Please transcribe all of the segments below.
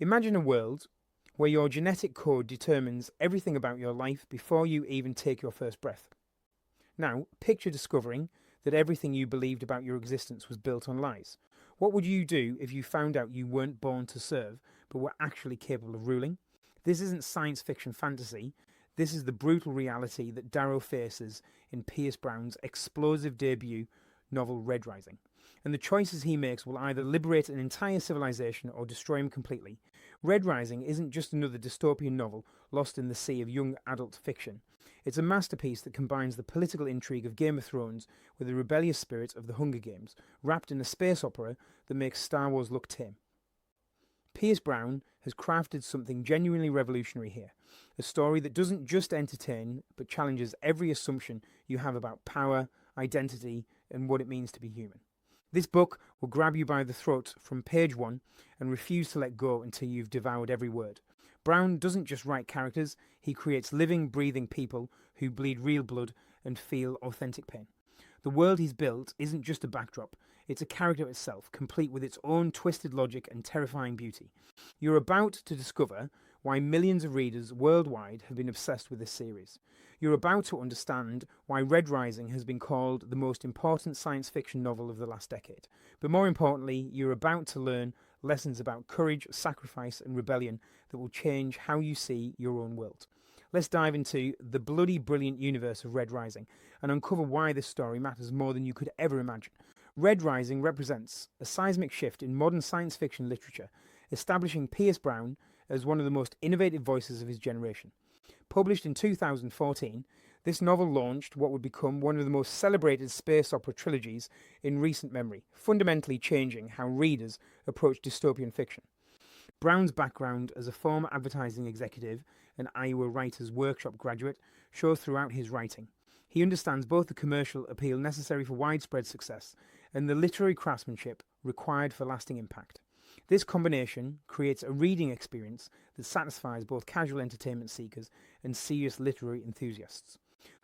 Imagine a world where your genetic code determines everything about your life before you even take your first breath. Now, picture discovering that everything you believed about your existence was built on lies. What would you do if you found out you weren't born to serve, but were actually capable of ruling? This isn't science fiction fantasy. This is the brutal reality that Darrow faces in Pierce Brown's explosive debut novel Red Rising. And the choices he makes will either liberate an entire civilization or destroy him completely. Red Rising isn't just another dystopian novel lost in the sea of young adult fiction. It's a masterpiece that combines the political intrigue of Game of Thrones with the rebellious spirit of the Hunger Games, wrapped in a space opera that makes Star Wars look tame. Pierce Brown has crafted something genuinely revolutionary here, a story that doesn't just entertain, but challenges every assumption you have about power, identity, and what it means to be human. This book will grab you by the throat from page one and refuse to let go until you've devoured every word. Brown doesn't just write characters, he creates living, breathing people who bleed real blood and feel authentic pain. The world he's built isn't just a backdrop, it's a character itself, complete with its own twisted logic and terrifying beauty. You're about to discover why millions of readers worldwide have been obsessed with this series. You're about to understand why Red Rising has been called the most important science fiction novel of the last decade. But more importantly, you're about to learn lessons about courage, sacrifice, and rebellion that will change how you see your own world. Let's dive into the bloody brilliant universe of Red Rising and uncover why this story matters more than you could ever imagine. Red Rising represents a seismic shift in modern science fiction literature, establishing Pierce Brown as one of the most innovative voices of his generation. Published in 2014, this novel launched what would become one of the most celebrated space opera trilogies in recent memory, fundamentally changing how readers approach dystopian fiction. Brown's background as a former advertising executive and Iowa Writers' Workshop graduate shows throughout his writing. He understands both the commercial appeal necessary for widespread success and the literary craftsmanship required for lasting impact. This combination creates a reading experience that satisfies both casual entertainment seekers and serious literary enthusiasts.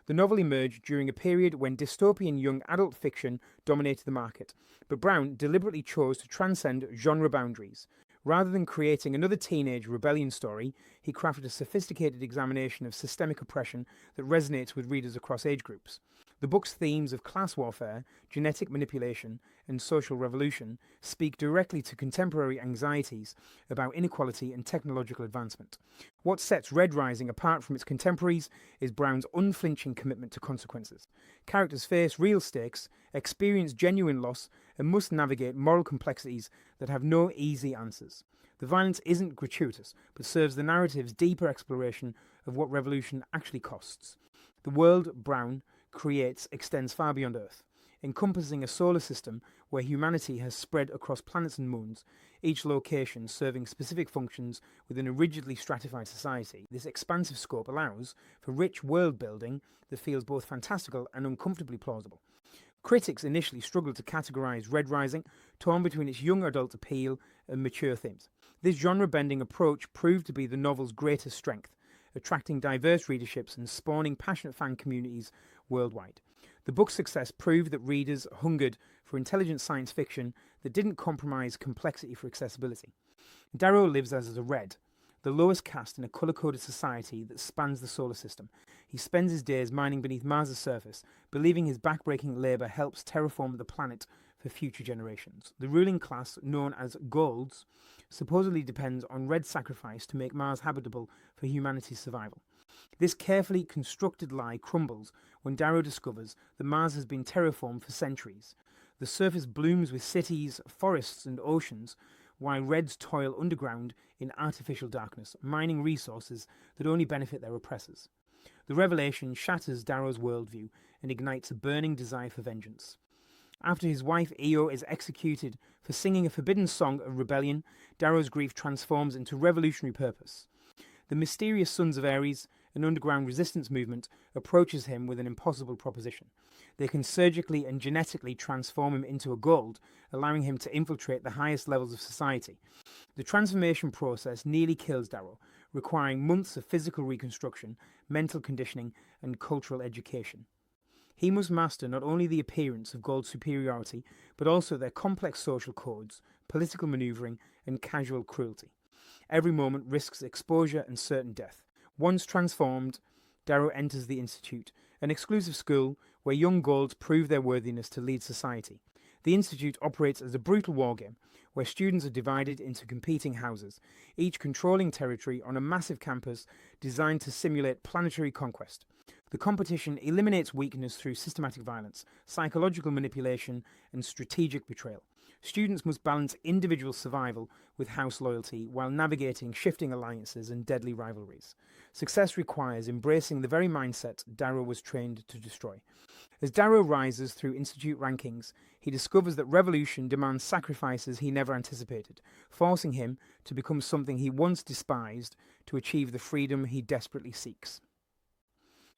The novel emerged during a period when dystopian young adult fiction dominated the market, but Brown deliberately chose to transcend genre boundaries. Rather than creating another teenage rebellion story, he crafted a sophisticated examination of systemic oppression that resonates with readers across age groups. The book's themes of class warfare, genetic manipulation, and social revolution speak directly to contemporary anxieties about inequality and technological advancement. What sets Red Rising apart from its contemporaries is Brown's unflinching commitment to consequences. Characters face real stakes, experience genuine loss, and must navigate moral complexities that have no easy answers. The violence isn't gratuitous, but serves the narrative's deeper exploration of what revolution actually costs. The world Brown creates extends far beyond Earth, encompassing a solar system where humanity has spread across planets and moons, each location serving specific functions within a rigidly stratified society. This expansive scope allows for rich world building that feels both fantastical and uncomfortably plausible. Critics initially struggled to categorize Red Rising, torn between its young adult appeal and mature themes. This genre-bending approach proved to be the novel's greatest strength, attracting diverse readerships and spawning passionate fan communities worldwide. The book's success proved that readers hungered for intelligent science fiction that didn't compromise complexity for accessibility. Darrow lives as a Red, the lowest caste in a colour-coded society that spans the solar system. He spends his days mining beneath Mars' surface, believing his backbreaking labour helps terraform the planet for future generations. The ruling class, known as Golds, supposedly depends on Red's sacrifice to make Mars habitable for humanity's survival. This carefully constructed lie crumbles when Darrow discovers that Mars has been terraformed for centuries. The surface blooms with cities, forests, and oceans, while Reds toil underground in artificial darkness, mining resources that only benefit their oppressors. The revelation shatters Darrow's worldview and ignites a burning desire for vengeance. After his wife Io is executed for singing a forbidden song of rebellion, Darrow's grief transforms into revolutionary purpose. The mysterious Sons of Ares, an underground resistance movement, approaches him with an impossible proposition. They can surgically and genetically transform him into a Gold, allowing him to infiltrate the highest levels of society. The transformation process nearly kills Darrow, requiring months of physical reconstruction, mental conditioning, and cultural education. He must master not only the appearance of Gold superiority, but also their complex social codes, political maneuvering, and casual cruelty. Every moment risks exposure and certain death. Once transformed, Darrow enters the Institute, an exclusive school where young Gauls prove their worthiness to lead society. The Institute operates as a brutal wargame, where students are divided into competing houses, each controlling territory on a massive campus designed to simulate planetary conquest. The competition eliminates weakness through systematic violence, psychological manipulation, and strategic betrayal. Students must balance individual survival with house loyalty while navigating shifting alliances and deadly rivalries. Success requires embracing the very mindset Darrow was trained to destroy. As Darrow rises through Institute rankings, he discovers that revolution demands sacrifices he never anticipated, forcing him to become something he once despised to achieve the freedom he desperately seeks.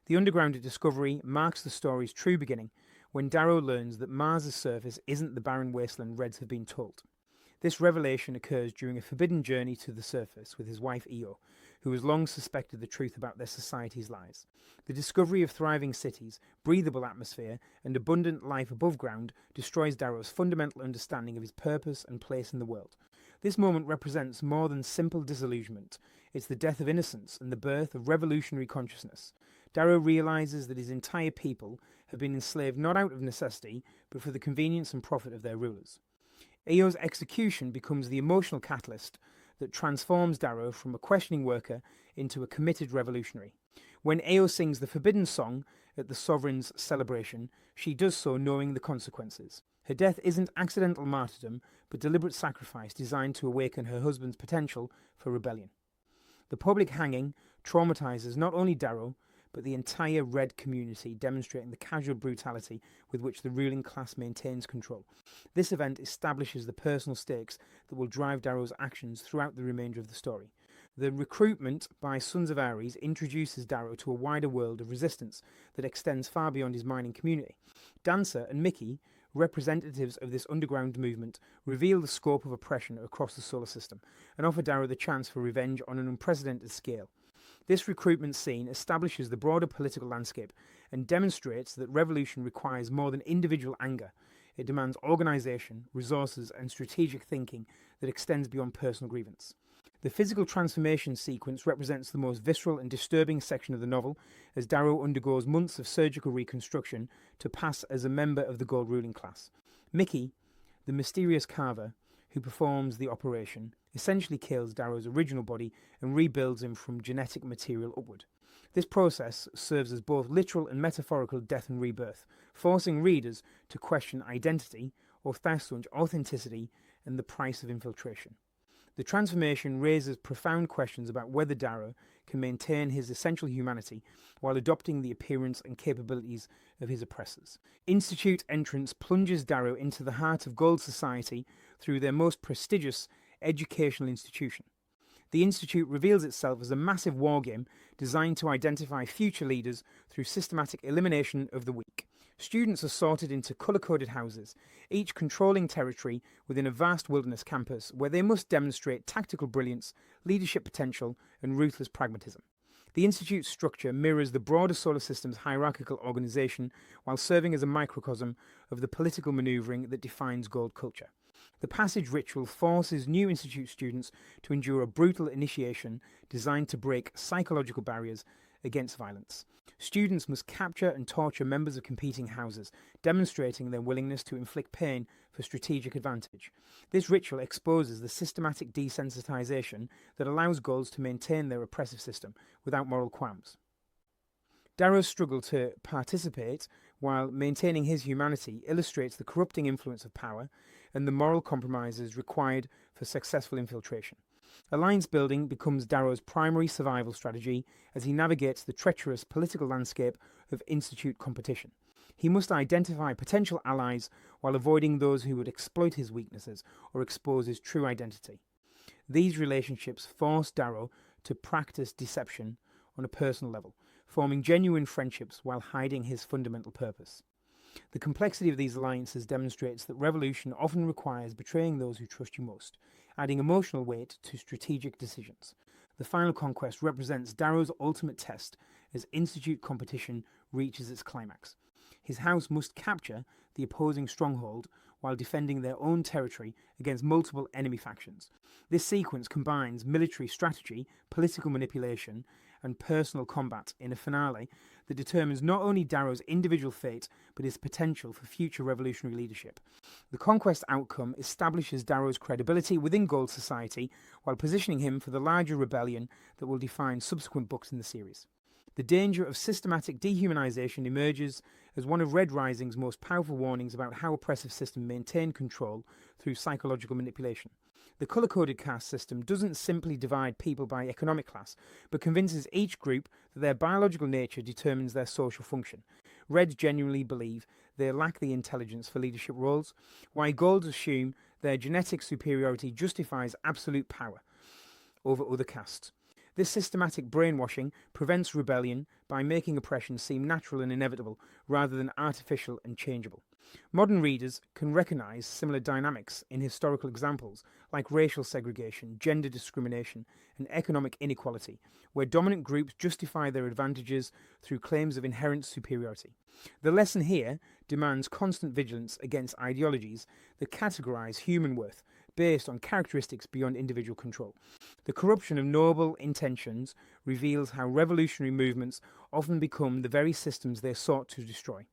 The underground discovery marks the story's true beginning, when Darrow learns that Mars' surface isn't the barren wasteland Reds have been told. This revelation occurs during a forbidden journey to the surface with his wife Io, who has long suspected the truth about their society's lies. The discovery of thriving cities, breathable atmosphere, and abundant life above ground destroys Darrow's fundamental understanding of his purpose and place in the world. This moment represents more than simple disillusionment. It's the death of innocence and the birth of revolutionary consciousness. Darrow realizes that his entire people have been enslaved not out of necessity, but for the convenience and profit of their rulers. Io's execution becomes the emotional catalyst that transforms Darrow from a questioning worker into a committed revolutionary. When Io sings the forbidden song at the sovereign's celebration, she does so knowing the consequences. Her death isn't accidental martyrdom, but deliberate sacrifice designed to awaken her husband's potential for rebellion. The public hanging traumatizes not only Darrow, but the entire Red community, demonstrating the casual brutality with which the ruling class maintains control. This event establishes the personal stakes that will drive Darrow's actions throughout the remainder of the story. The recruitment by Sons of Ares introduces Darrow to a wider world of resistance that extends far beyond his mining community. Dancer and Mickey, representatives of this underground movement, reveal the scope of oppression across the solar system and offer Darrow the chance for revenge on an unprecedented scale. This recruitment scene establishes the broader political landscape and demonstrates that revolution requires more than individual anger. It demands organisation, resources, and strategic thinking that extends beyond personal grievance. The physical transformation sequence represents the most visceral and disturbing section of the novel, as Darrow undergoes months of surgical reconstruction to pass as a member of the gold ruling class. Mickey, the mysterious carver who performs the operation, essentially kills Darrow's original body and rebuilds him from genetic material upward. This process serves as both literal and metaphorical death and rebirth, forcing readers to question identity, authenticity, and the price of infiltration. The transformation raises profound questions about whether Darrow can maintain his essential humanity while adopting the appearance and capabilities of his oppressors. Institute entrance plunges Darrow into the heart of Gold Society through their most prestigious educational institution. The Institute reveals itself as a massive wargame designed to identify future leaders through systematic elimination of the weak. Students are sorted into colour-coded houses, each controlling territory within a vast wilderness campus where they must demonstrate tactical brilliance, leadership potential, and ruthless pragmatism. The Institute's structure mirrors the broader solar system's hierarchical organisation while serving as a microcosm of the political manoeuvring that defines gold culture. The passage ritual forces new Institute students to endure a brutal initiation designed to break psychological barriers against violence. Students must capture and torture members of competing houses, demonstrating their willingness to inflict pain for strategic advantage. This ritual exposes the systematic desensitization that allows Gauls to maintain their oppressive system without moral qualms. Darrow's struggle to participate while maintaining his humanity illustrates the corrupting influence of power and the moral compromises required for successful infiltration. Alliance building becomes Darrow's primary survival strategy as he navigates the treacherous political landscape of Institute competition. He must identify potential allies while avoiding those who would exploit his weaknesses or expose his true identity. These relationships force Darrow to practice deception on a personal level, forming genuine friendships while hiding his fundamental purpose. The complexity of these alliances demonstrates that revolution often requires betraying those who trust you most, adding emotional weight to strategic decisions. The final conquest represents Darrow's ultimate test as Institute competition reaches its climax. His house must capture the opposing stronghold while defending their own territory against multiple enemy factions. This sequence combines military strategy, political manipulation, and personal combat in a finale that determines not only Darrow's individual fate, but his potential for future revolutionary leadership. The conquest outcome establishes Darrow's credibility within Gold Society, while positioning him for the larger rebellion that will define subsequent books in the series. The danger of systematic dehumanization emerges as one of Red Rising's most powerful warnings about how oppressive systems maintain control through psychological manipulation. The colour-coded caste system doesn't simply divide people by economic class, but convinces each group that their biological nature determines their social function. Reds genuinely believe they lack the intelligence for leadership roles, while Golds assume their genetic superiority justifies absolute power over other castes. This systematic brainwashing prevents rebellion by making oppression seem natural and inevitable, rather than artificial and changeable. Modern readers can recognise similar dynamics in historical examples like racial segregation, gender discrimination, and economic inequality, where dominant groups justify their advantages through claims of inherent superiority. The lesson here demands constant vigilance against ideologies that categorise human worth based on characteristics beyond individual control. The corruption of noble intentions reveals how revolutionary movements often become the very systems they sought to destroy.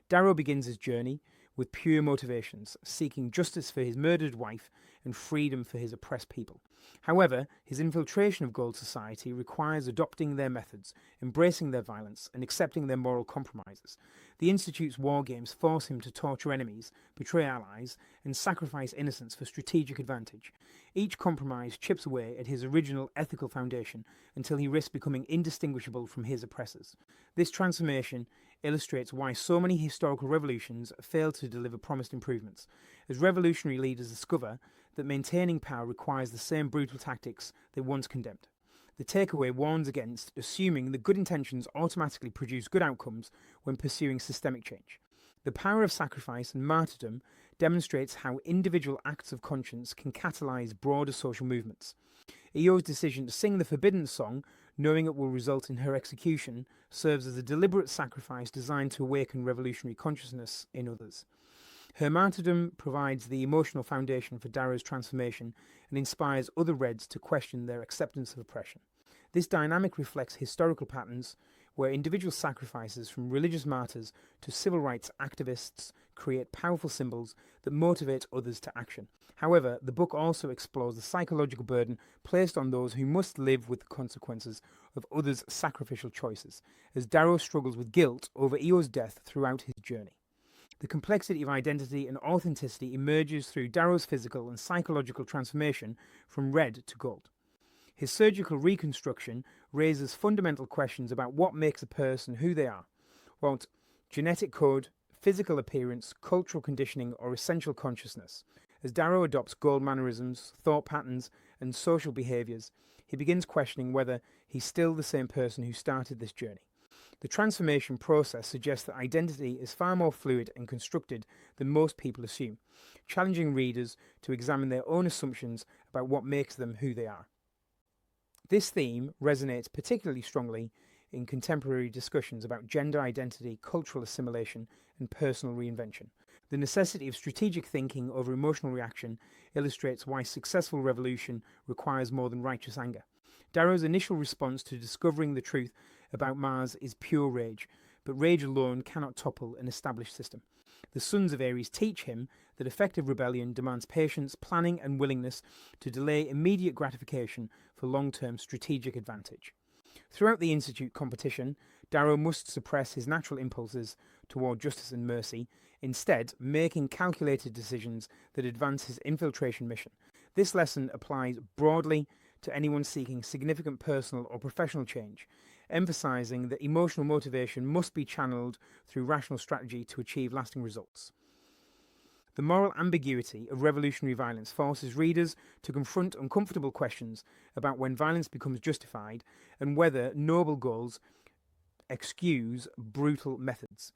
Darrow begins his journey with pure motivations, seeking justice for his murdered wife and freedom for his oppressed people. However, his infiltration of Gold Society requires adopting their methods, embracing their violence, and accepting their moral compromises. The Institute's war games force him to torture enemies, betray allies, and sacrifice innocents for strategic advantage. Each compromise chips away at his original ethical foundation until he risks becoming indistinguishable from his oppressors. This transformation illustrates why so many historical revolutions fail to deliver promised improvements, as revolutionary leaders discover that maintaining power requires the same brutal tactics they once condemned. The takeaway warns against assuming that good intentions automatically produce good outcomes when pursuing systemic change. The power of sacrifice and martyrdom demonstrates how individual acts of conscience can catalyse broader social movements. Eo's decision to sing the forbidden song, knowing it will result in her execution, serves as a deliberate sacrifice designed to awaken revolutionary consciousness in others. Her martyrdom provides the emotional foundation for Darrow's transformation and inspires other Reds to question their acceptance of oppression. This dynamic reflects historical patterns where individual sacrifices, from religious martyrs to civil rights activists, create powerful symbols that motivate others to action. However, the book also explores the psychological burden placed on those who must live with the consequences of others' sacrificial choices, as Darrow struggles with guilt over Eo's death throughout his journey. The complexity of identity and authenticity emerges through Darrow's physical and psychological transformation from red to gold. His surgical reconstruction raises fundamental questions about what makes a person who they are, won't genetic code, physical appearance, cultural conditioning, or essential consciousness. As Darrow adopts gold mannerisms, thought patterns, and social behaviours, he begins questioning whether he's still the same person who started this journey. The transformation process suggests that identity is far more fluid and constructed than most people assume, challenging readers to examine their own assumptions about what makes them who they are. This theme resonates particularly strongly in contemporary discussions about gender identity, cultural assimilation, and personal reinvention. The necessity of strategic thinking over emotional reaction illustrates why successful revolution requires more than righteous anger. Darrow's initial response to discovering the truth about Mars is pure rage, but rage alone cannot topple an established system. The Sons of Ares teach him that effective rebellion demands patience, planning, and willingness to delay immediate gratification for long-term strategic advantage. Throughout the Institute competition, Darrow must suppress his natural impulses toward justice and mercy, instead making calculated decisions that advance his infiltration mission. This lesson applies broadly to anyone seeking significant personal or professional change, emphasizing that emotional motivation must be channeled through rational strategy to achieve lasting results. The moral ambiguity of revolutionary violence forces readers to confront uncomfortable questions about when violence becomes justified and whether noble goals excuse brutal methods.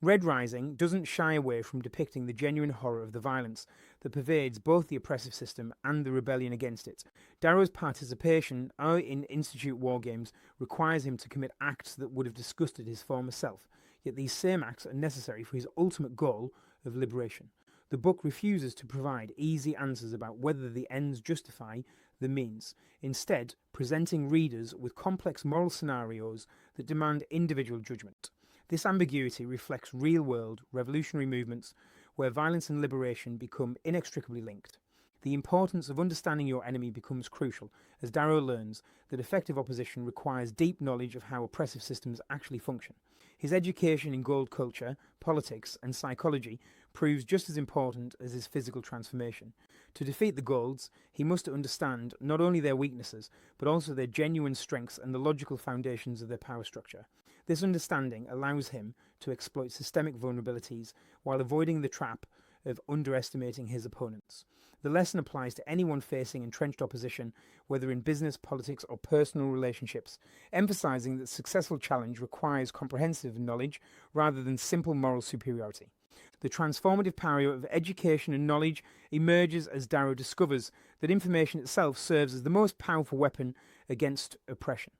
Red Rising doesn't shy away from depicting the genuine horror of the violence that pervades both the oppressive system and the rebellion against it. Darrow's participation in Institute war games requires him to commit acts that would have disgusted his former self, yet these same acts are necessary for his ultimate goal of liberation. The book refuses to provide easy answers about whether the ends justify the means, instead presenting readers with complex moral scenarios that demand individual judgment. This ambiguity reflects real-world revolutionary movements where violence and liberation become inextricably linked. The importance of understanding your enemy becomes crucial as Darrow learns that effective opposition requires deep knowledge of how oppressive systems actually function. His education in gold culture, politics, and psychology proves just as important as his physical transformation. To defeat the Golds, he must understand not only their weaknesses, but also their genuine strengths and the logical foundations of their power structure. This understanding allows him to exploit systemic vulnerabilities while avoiding the trap of underestimating his opponents. The lesson applies to anyone facing entrenched opposition, whether in business, politics, or personal relationships, emphasizing that successful challenge requires comprehensive knowledge rather than simple moral superiority. The transformative power of education and knowledge emerges as Darrow discovers that information itself serves as the most powerful weapon against oppression.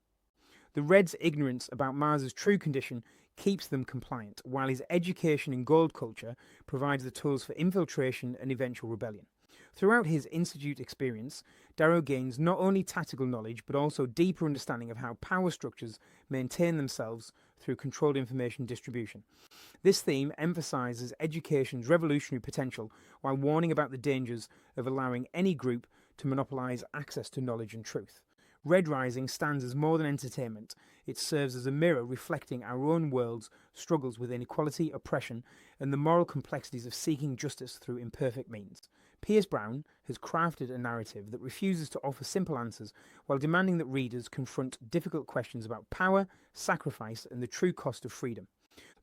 The Reds' ignorance about Mars's true condition keeps them compliant, while his education in gold culture provides the tools for infiltration and eventual rebellion. Throughout his institute experience, Darrow gains not only tactical knowledge but also deeper understanding of how power structures maintain themselves through controlled information distribution. This theme emphasizes education's revolutionary potential while warning about the dangers of allowing any group to monopolize access to knowledge and truth. Red Rising stands as more than entertainment. It serves as a mirror reflecting our own world's struggles with inequality, oppression, and the moral complexities of seeking justice through imperfect means. Pierce Brown has crafted a narrative that refuses to offer simple answers while demanding that readers confront difficult questions about power, sacrifice, and the true cost of freedom.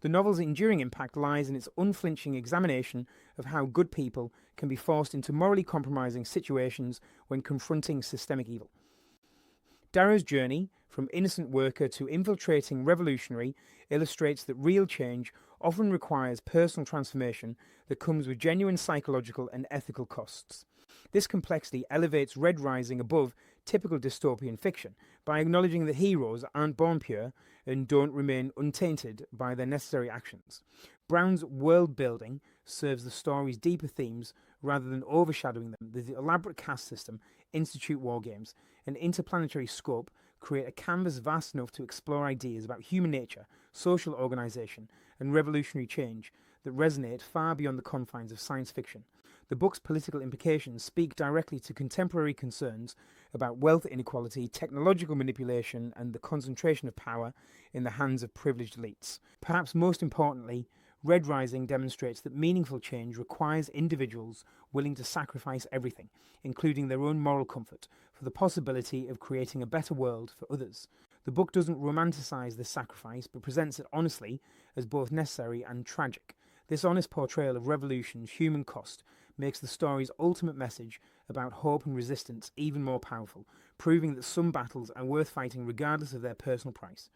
The novel's enduring impact lies in its unflinching examination of how good people can be forced into morally compromising situations when confronting systemic evil. Darrow's journey from innocent worker to infiltrating revolutionary illustrates that real change often requires personal transformation that comes with genuine psychological and ethical costs. This complexity elevates Red Rising above typical dystopian fiction by acknowledging that heroes aren't born pure and don't remain untainted by their necessary actions. Brown's world building serves the story's deeper themes rather than overshadowing them. The elaborate caste system, institute war games, and interplanetary scope create a canvas vast enough to explore ideas about human nature, social organization, and revolutionary change that resonate far beyond the confines of science fiction. The book's political implications speak directly to contemporary concerns about wealth inequality, technological manipulation, and the concentration of power in the hands of privileged elites. Perhaps most importantly, Red Rising demonstrates that meaningful change requires individuals willing to sacrifice everything, including their own moral comfort, for the possibility of creating a better world for others. The book doesn't romanticize this sacrifice, but presents it honestly as both necessary and tragic. This honest portrayal of revolution's human cost makes the story's ultimate message about hope and resistance even more powerful, proving that some battles are worth fighting regardless of their personal price.